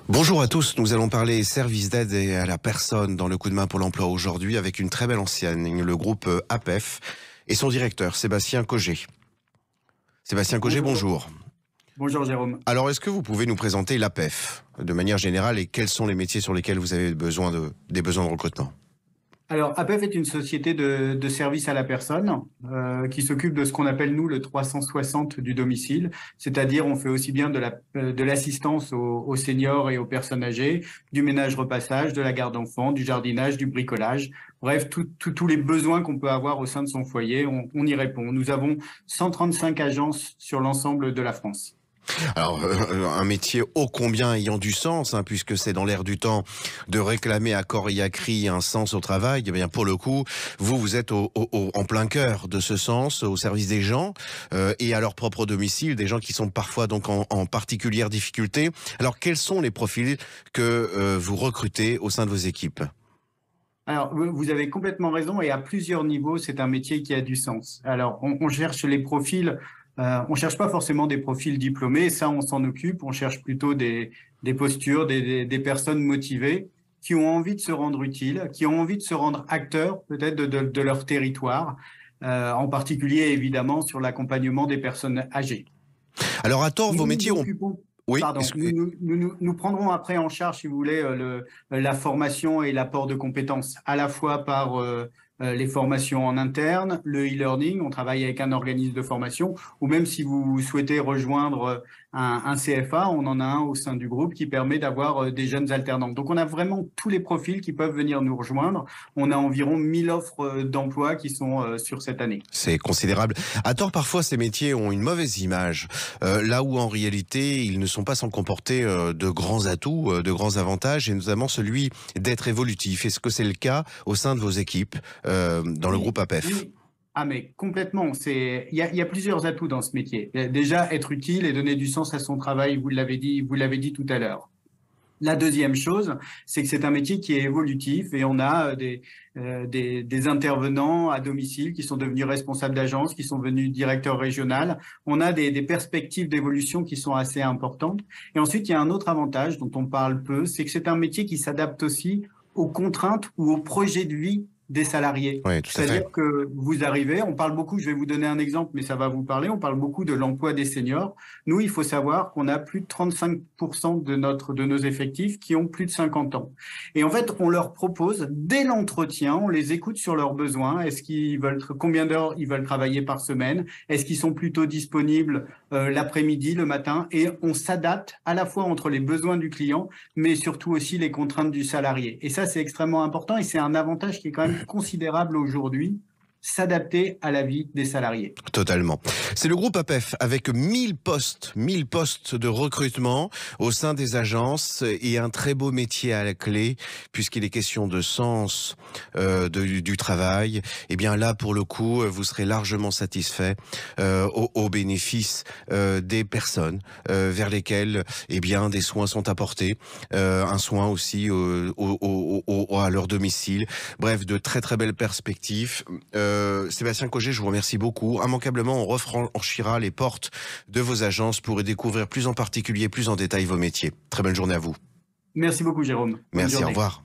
Bonjour à tous, nous allons parler service d'aide à la personne dans le coup de main pour l'emploi aujourd'hui avec une très belle ancienne, le groupe APEF et son directeur Sébastien Cogé. Sébastien Cogé, bonjour. Bonjour Jérôme. Alors est-ce que vous pouvez nous présenter l'APEF de manière générale et quels sont les métiers sur lesquels vous avez des besoins de recrutement? Alors, APEF est une société de service à la personne qui s'occupe de ce qu'on appelle, nous, le 360 du domicile. C'est-à-dire, on fait aussi bien de l'assistance aux seniors et aux personnes âgées, du ménage-repassage, de la garde d'enfants, du jardinage, du bricolage. Bref, tous les besoins qu'on peut avoir au sein de son foyer, on y répond. Nous avons 135 agences sur l'ensemble de la France. Alors, un métier ô combien ayant du sens, puisque c'est dans l'air du temps de réclamer à corps et à cri un sens au travail. Eh bien, pour le coup, vous êtes en plein cœur de ce sens, au service des gens et à leur propre domicile, des gens qui sont parfois donc en particulière difficulté. Alors, quels sont les profils que vous recrutez au sein de vos équipes ? Alors, vous avez complètement raison et à plusieurs niveaux, c'est un métier qui a du sens. Alors, on cherche les profils. On cherche pas forcément des profils diplômés, ça on s'en occupe. On cherche plutôt des postures, des personnes motivées qui ont envie de se rendre utiles, qui ont envie de se rendre acteurs peut-être de leur territoire, en particulier évidemment sur l'accompagnement des personnes âgées. Alors à tort, vos métiers ont... Oui, Pardon, nous prendrons après en charge, si vous voulez, la formation et l'apport de compétences, à la fois par les formations en interne, le e-learning, on travaille avec un organisme de formation, ou même si vous souhaitez rejoindre un CFA, on en a un au sein du groupe qui permet d'avoir des jeunes alternants. Donc on a vraiment tous les profils qui peuvent venir nous rejoindre. On a environ 1000 offres d'emploi qui sont sur cette année. C'est considérable. À tort, parfois, ces métiers ont une mauvaise image, là où en réalité, ils ne sont pas sans comporter de grands atouts, de grands avantages, et notamment celui d'être évolutif. Est-ce que c'est le cas au sein de vos équipes dans le groupe APEF? Oui. Ah mais complètement, il y a plusieurs atouts dans ce métier. Déjà, être utile et donner du sens à son travail, vous l'avez dit tout à l'heure. La deuxième chose, c'est que c'est un métier qui est évolutif et on a des intervenants à domicile qui sont devenus responsables d'agence, qui sont devenus directeurs régionaux. On a des perspectives d'évolution qui sont assez importantes. Et ensuite, il y a un autre avantage dont on parle peu, c'est que c'est un métier qui s'adapte aussi aux contraintes ou aux projets de vie des salariés. Oui, tout à fait. C'est-à-dire que vous arrivez, on parle beaucoup, je vais vous donner un exemple, mais ça va vous parler, on parle beaucoup de l'emploi des seniors. Nous, il faut savoir qu'on a plus de 35% de nos effectifs qui ont plus de 50 ans. Et en fait, on leur propose, dès l'entretien, on les écoute sur leurs besoins. Combien d'heures ils veulent travailler par semaine? Est-ce qu'ils sont plutôt disponibles l'après-midi, le matin? Et on s'adapte à la fois entre les besoins du client, mais surtout aussi les contraintes du salarié. Et ça, c'est extrêmement important et c'est un avantage qui est quand même considérable aujourd'hui, s'adapter à la vie des salariés. Totalement. C'est le groupe APEF avec 1000 postes de recrutement au sein des agences et un très beau métier à la clé puisqu'il est question de sens du travail. Et bien là, pour le coup, vous serez largement satisfait au bénéfice des personnes vers lesquelles des soins sont apportés, un soin aussi à leur domicile. Bref, de très très belles perspectives. Sébastien Cogé, je vous remercie beaucoup. Immanquablement, on refranchira les portes de vos agences pour y découvrir plus en particulier, plus en détail vos métiers. Très bonne journée à vous. Merci beaucoup, Jérôme. Merci, au revoir.